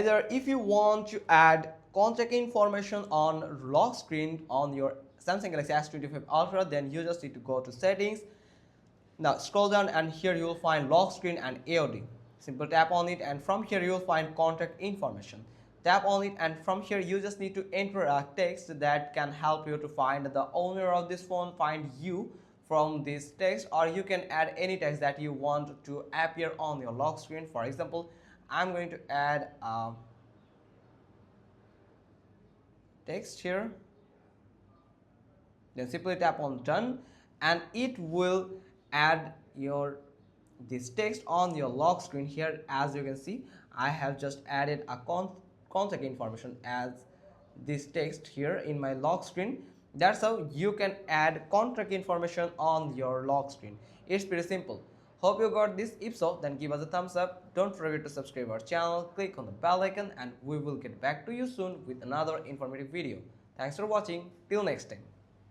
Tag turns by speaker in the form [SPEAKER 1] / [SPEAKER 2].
[SPEAKER 1] Either if you want to add contact information on lock screen on your Samsung Galaxy S25 Ultra, then you just need to go to settings. Now scroll down and here you will find lock screen and AOD. Simple tap on it and from here you will find contact information. Tap on it and from here you just need to enter a text that can help you to find the owner of this phone, find you from this text, or you can add any text that you want to appear on your lock screen. For example, I'm going to add a text here, then simply tap on done and it will add your this text on your lock screen. Here as you can see, I have just added a contact information as this text here in my lock screen. That's how you can add contact information on your lock screen. It's pretty simple. Hope you got this. If so, then give us a thumbs up. Don't forget to subscribe our channel, click on the bell icon, and we will get back to you soon with another informative video. Thanks for watching. Till next time.